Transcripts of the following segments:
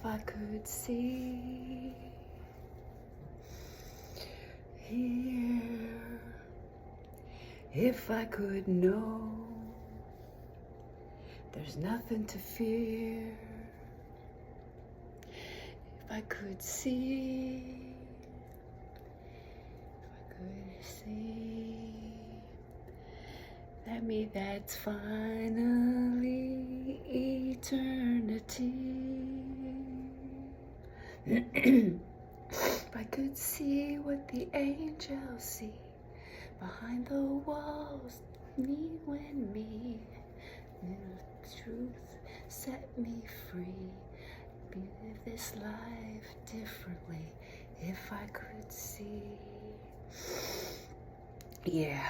I could see, hear, if I could know, there's nothing to fear. If I could see, if I could see, that means that's finally eternity. If I could see what the angels see behind the walls, you and me, the truth set me free. Live this life differently if I could see. Yeah.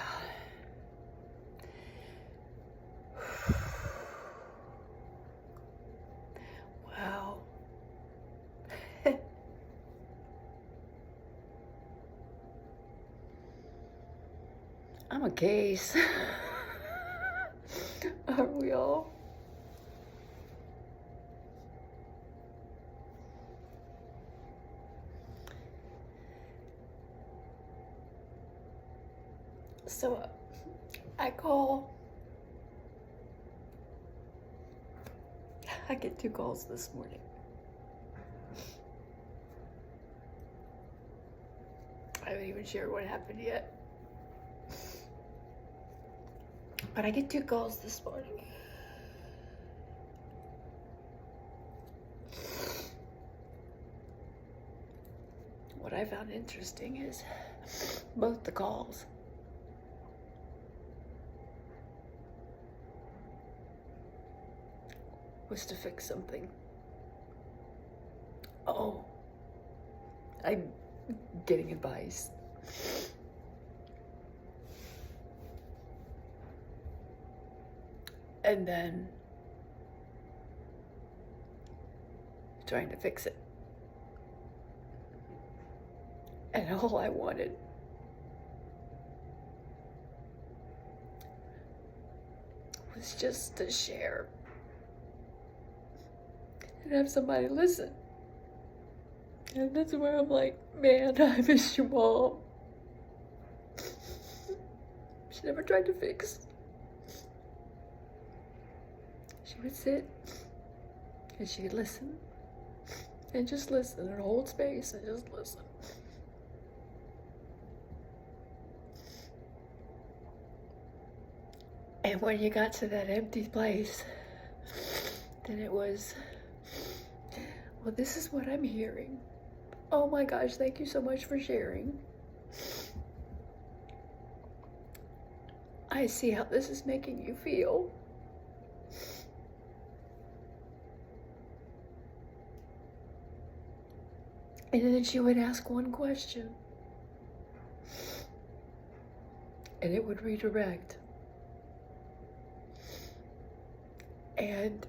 Wow. I'm a case. Aren't we all? So I get 2 calls this morning. I haven't even shared what happened yet. But I get 2 calls this morning. What I found interesting is both the calls was to fix something. Oh, I'm getting advice. And then trying to fix it. And all I wanted was just to share and have somebody listen. And that's where I'm like, man, I miss your mom. She never tried to fix. She would sit and she would listen and just listen and hold space and just listen. And when you got to that empty place, then it was, well, this is what I'm hearing. Oh my gosh, thank you so much for sharing. I see how this is making you feel. And then she would ask one question, and it would redirect. And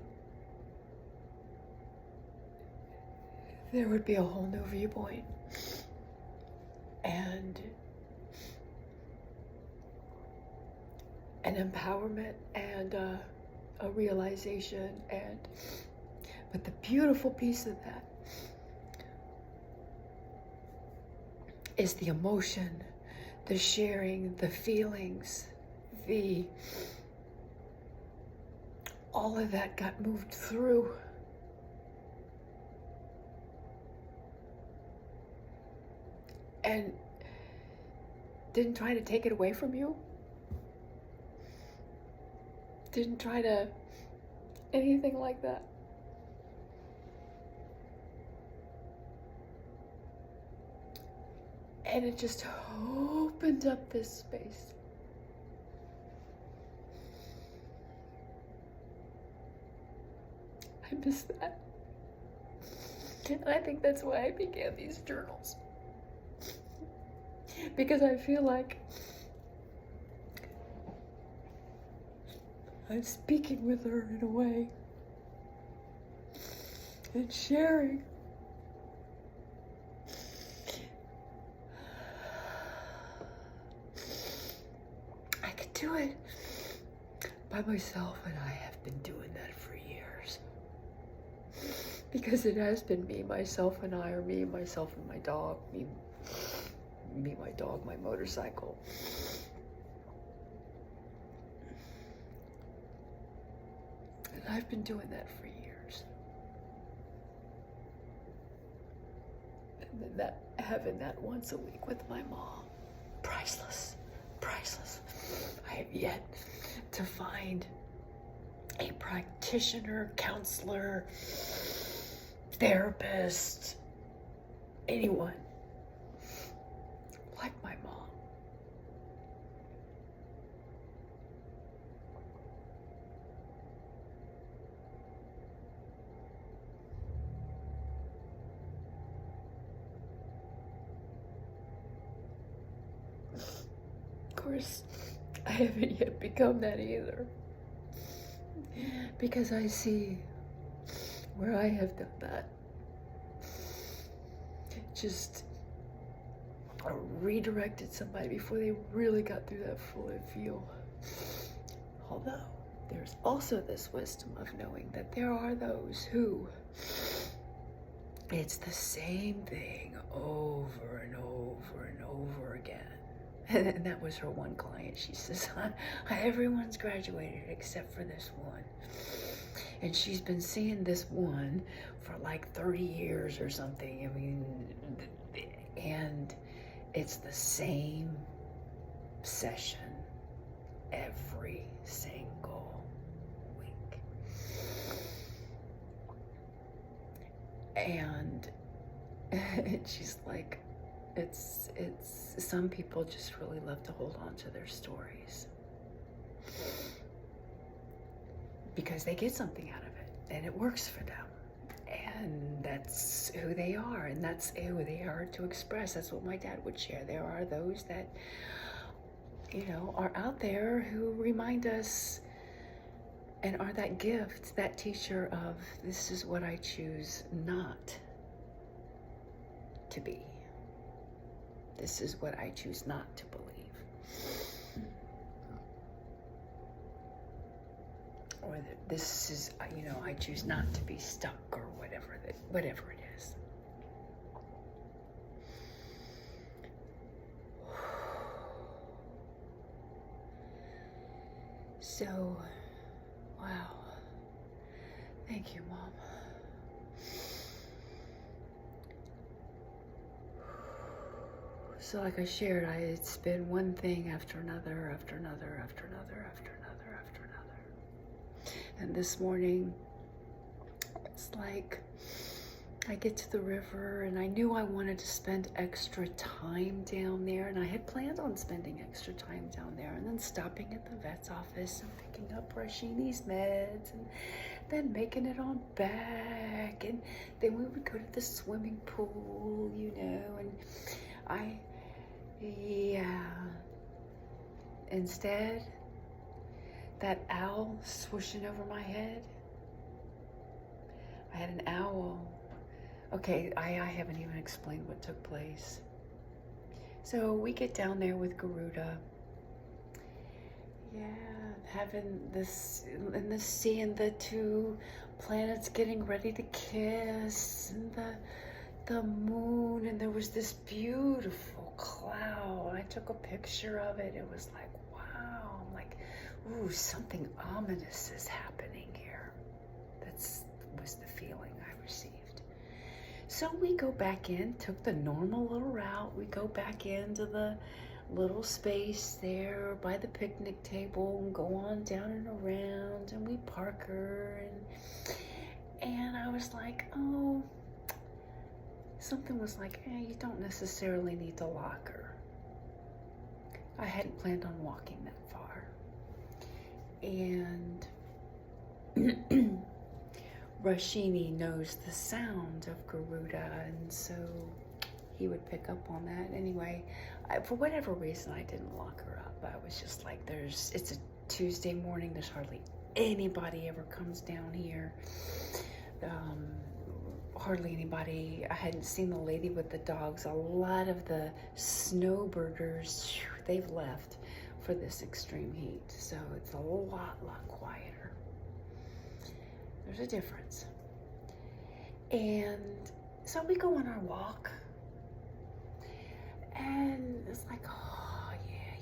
there would be a whole new viewpoint. And an empowerment and a realization. But the beautiful piece of that is the emotion, the sharing, the feelings, all of that got moved through. And didn't try to take it away from you. Didn't try to anything like that. And it just opened up this space. I miss that. And I think that's why I began these journals. Because I feel like I'm speaking with her in a way and sharing. I could do it by myself, and I have been doing that for years. because it has been me, myself, and I, or me, myself, and my dog, me, my dog, my motorcycle. And I've been doing that for years. And then that, having that once a week with my mom, priceless, priceless. I have yet to find a practitioner, counselor, therapist, anyone like my mom. Of course, I haven't yet become that either, because I see where I have done that. Just redirected somebody before they really got through that full feel. Although, there's also this wisdom of knowing that there are those who, it's the same thing over and over and over again. And that was her one client. She says, everyone's graduated except for this one. And she's been seeing this one for like 30 years or something. I mean, and it's the same session every single week. And she's like, it's some people just really love to hold on to their stories because they get something out of it and it works for them, and that's who they are, and that's who they are to express. That's what my dad would share. There are those that, you know, are out there who remind us and are that gift, that teacher of, this is what I choose not to be. This is what I choose not to believe. Or that this is, you know, I choose not to be stuck, or whatever it is. So, wow. Thank you, Mom. So like I shared, it's been one thing after another, after another, after another, after another, after another. And this morning, it's like I get to the river, and I knew I wanted to spend extra time down there, and I had planned on spending extra time down there, and then stopping at the vet's office and picking up Rashini's meds, and then making it on back, and then we would go to the swimming pool, you know, and instead, that owl swooshing over my head, I had an owl. Okay, I haven't even explained what took place. So we get down there with Garuda. Yeah, having this, and the seeing the two planets getting ready to kiss, and the moon, and there was this beautiful cloud. I took a picture of it. It was like, wow. I'm like, ooh, something ominous is happening here. That was the feeling I received. So we go back in, took the normal little route. We go back into the little space there by the picnic table and go on down and around, and we park her, and I was like, oh, something was like, you don't necessarily need to lock her. I hadn't planned on walking that far. And Rashini knows the sound of Garuda, and so he would pick up on that. Anyway, for whatever reason, I didn't lock her up. I was just like, it's a Tuesday morning, there's hardly anybody ever comes down here. Hardly anybody. I hadn't seen the lady with the dogs. A lot of the snowbirders, they've left for this extreme heat. So it's a lot quieter. There's a difference. And so we go on our walk, and it's like, oh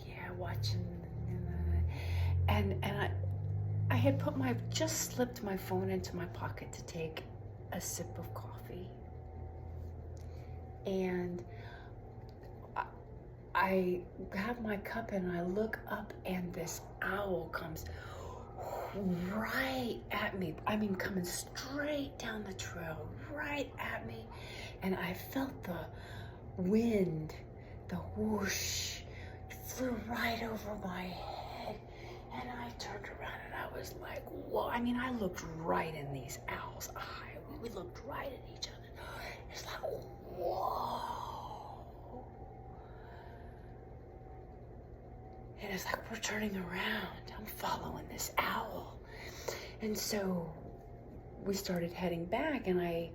yeah, watching, and I had just slipped my phone into my pocket to take a sip of coffee, and I have my cup and I look up, and this owl comes right at me. I mean, coming straight down the trail, right at me. And I felt the wind, the whoosh, flew right over my head. And I turned around and I was like, whoa. I mean, I looked right in these owls' eyes. We looked right at each other. It's like, whoa. And it's like, we're turning around. I'm following this owl. And so we started heading back, and I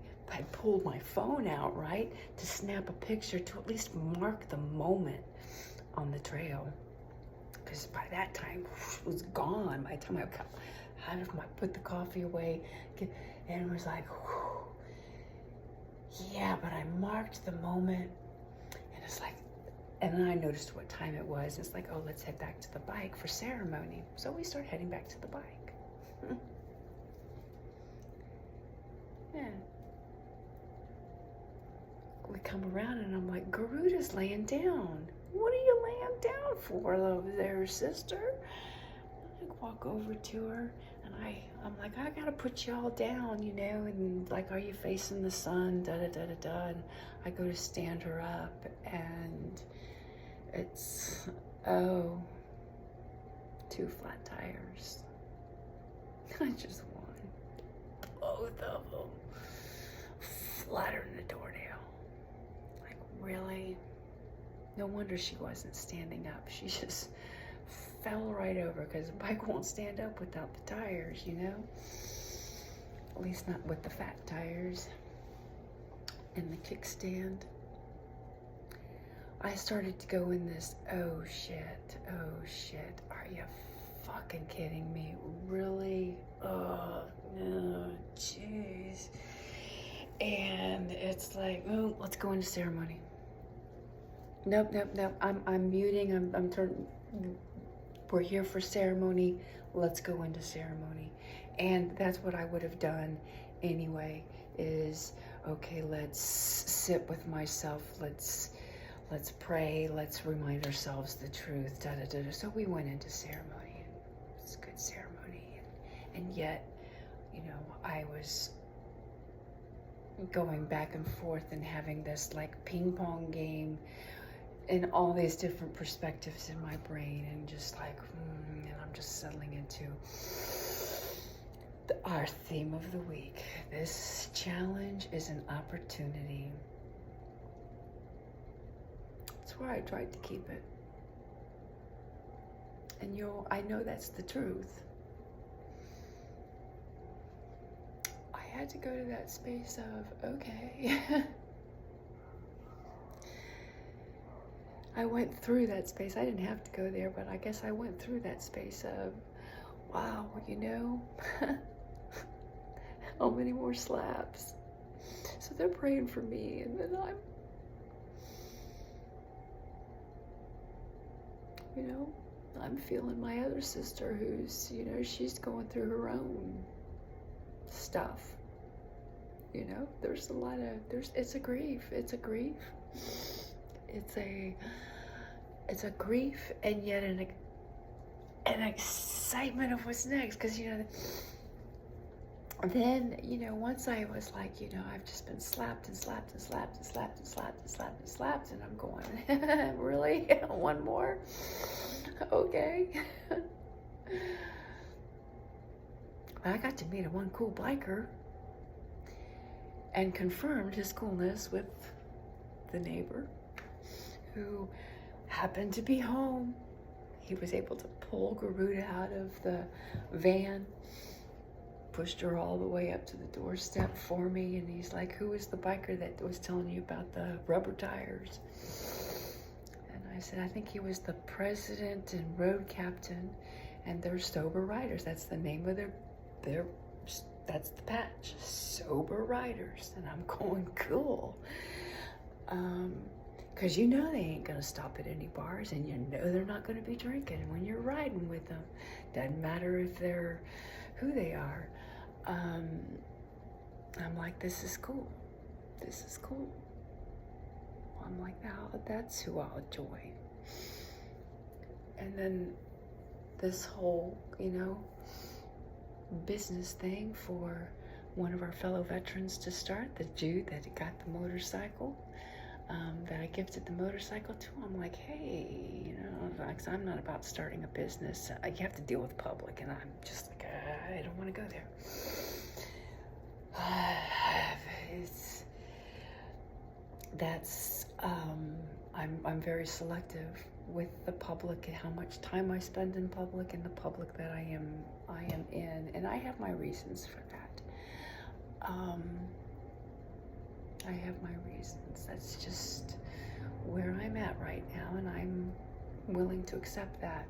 pulled my phone out, right, to snap a picture to at least mark the moment on the trail. Because by that time, it was gone. By the time I got out of put the coffee away, and it was like, whew. Yeah, but I marked the moment, and it's like, and then I noticed what time it was. It's like, oh, let's head back to the bike for ceremony. So we start heading back to the bike. Yeah. We come around and I'm like, Garuda's laying down. What are you laying down for over there, sister? I walk over to her and I'm like, I gotta put y'all down, you know, and like, are you facing the sun? Da da da da da. And I go to stand her up, and it's, oh, 2 flat tires. I just won. Both of them. Flatter than a doornail. Like, really? No wonder she wasn't standing up. She just fell right over, because the bike won't stand up without the tires, you know? At least not with the fat tires and the kickstand. I started to go in this, oh shit, are you fucking kidding me? Really? Oh, no, jeez. And it's like, oh, let's go into ceremony. Nope. I'm muting. I'm turning. We're here for ceremony. Let's go into ceremony. And that's what I would have done anyway. Is okay. Let's sit with myself. Let's pray. Let's remind ourselves the truth. Da da da da. So we went into ceremony. And it was a good ceremony. And yet, you know, I was going back and forth and having this like ping pong game in all these different perspectives in my brain, and just like, and I'm just settling into our theme of the week. This challenge is an opportunity. That's where I tried to keep it. And I know that's the truth. I had to go to that space of, okay. I went through that space. I didn't have to go there, but I guess I went through that space of, wow, you know, how many more slaps? So they're praying for me, and then I'm feeling my other sister who's, you know, she's going through her own stuff. You know, there's a lot of, it's a grief. It's a grief, and yet an excitement of what's next. Because, you know, then, you know, once I was like, you know, I've just been slapped and slapped and slapped and slapped and slapped and slapped and slapped, and I'm going, really? One more? Okay. I got to meet one cool biker and confirmed his coolness with the neighbor who happened to be home. He was able to pull Garuda out of the van, pushed her all the way up to the doorstep for me, and he's like, who is the biker that was telling you about the rubber tires? And I said, I think he was the president and road captain, and they're sober riders. That's the name of their That's the patch, sober riders. And I'm going, cool. Because you know they ain't going to stop at any bars, and you know they're not going to be drinking when you're riding with them. Doesn't matter if they're who they are. I'm like, this is cool. This is cool. I'm like, now that's who I'll join. And then this whole, business thing for one of our fellow veterans to start, the Jew that got the motorcycle, that I gifted the motorcycle to. I'm like, hey, I'm not about starting a business. You have to deal with public, and I'm just like, I don't want to go there. I'm very selective with the public and how much time I spend in public and the public that I am in, and I have my reasons for that. I have my reasons. That's just where I'm at right now, and I'm willing to accept that.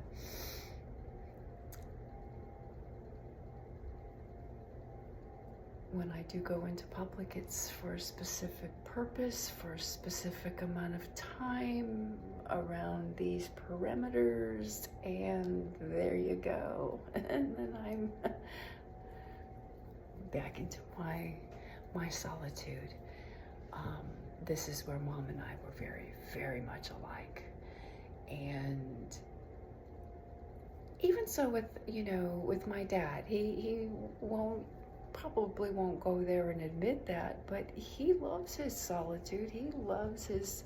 When I do go into public, it's for a specific purpose, for a specific amount of time, around these perimeters, and there you go. And then I'm back into my solitude. This is where Mom and I were very, very much alike. And even so with my dad, he probably won't go there and admit that, but he loves his solitude. He loves his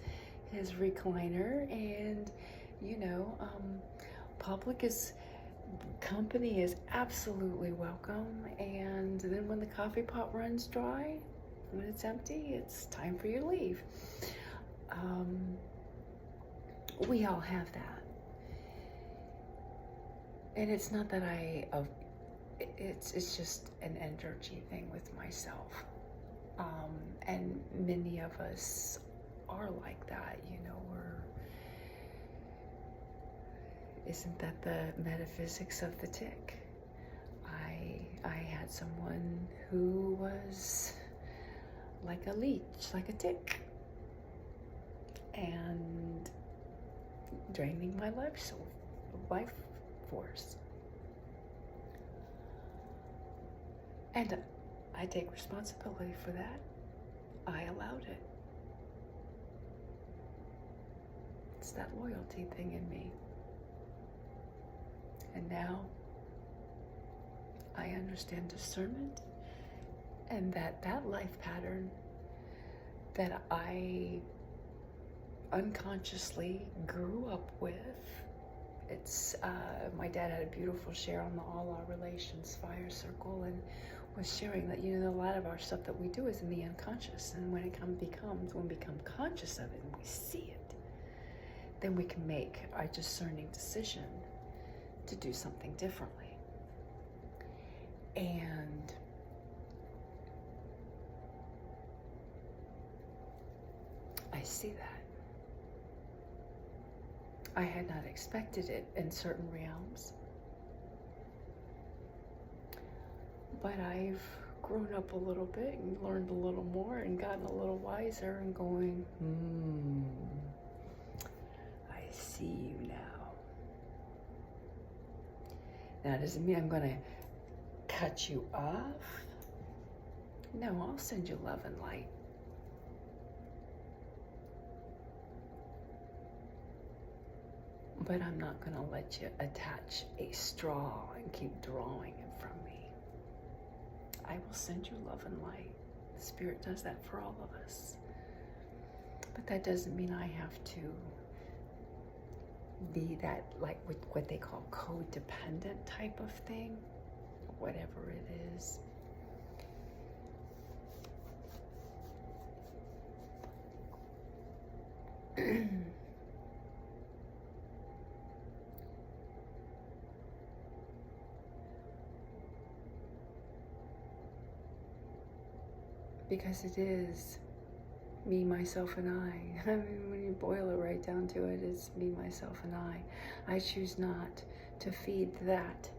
recliner, and company is absolutely welcome. And then when the coffee pot runs dry, when it's empty, it's time for you to leave. We all have that, and it's not that it's just an energy thing with myself. And many of us are like that, isn't that the metaphysics of the tick? I had someone who was like a leech, like a tick, and draining my life force. And I take responsibility for that. I allowed it. It's that loyalty thing in me. And now I understand discernment, and that life pattern that I unconsciously grew up with. It's my dad had a beautiful share on the All Our Relations Fire Circle, and was sharing that a lot of our stuff that we do is in the unconscious, and when we become conscious of it and we see it, then we can make our discerning decision to do something differently. And I see that. I had not expected it in certain realms, but I've grown up a little bit and learned a little more and gotten a little wiser and going, I see you now. Now, does it mean I'm going to cut you off? No, I'll send you love and light. But I'm not going to let you attach a straw and keep drawing it from me. I will send you love and light. The Spirit does that for all of us. But that doesn't mean I have to be that, like, with what they call codependent type of thing, whatever it is. Because it is me, myself, and I. I mean, when you boil it right down to it, it's me, myself, and I. I choose not to feed that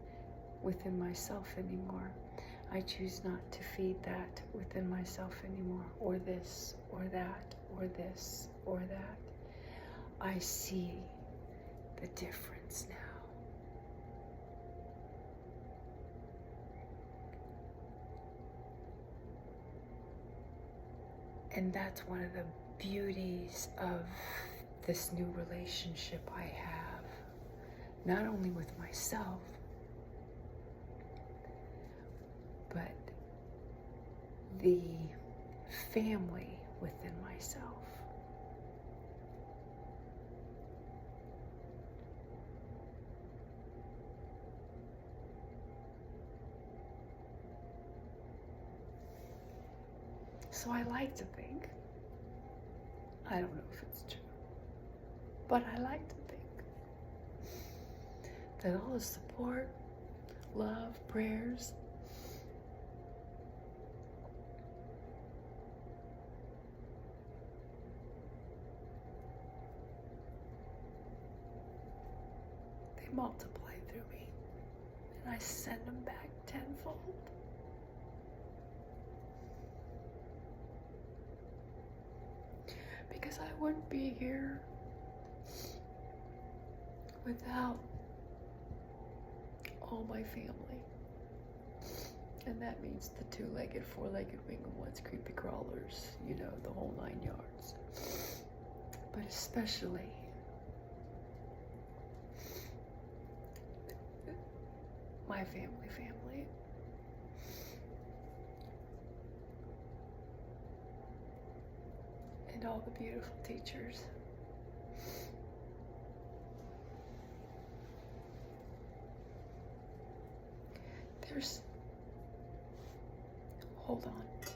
within myself anymore. I choose not to feed that within myself anymore, or this, or that, or this, or that. I see the difference now. And that's one of the beauties of this new relationship I have, not only with myself, but the family within myself. So I like to think, I don't know if it's true, but I like to think that all the support, love, prayers, they multiply through me, and I send them back tenfold. Because I wouldn't be here without all my family. And that means the two-legged, four-legged, winged ones, creepy crawlers, you know, the whole 9 yards. But especially my family. And all the beautiful teachers. Hold on.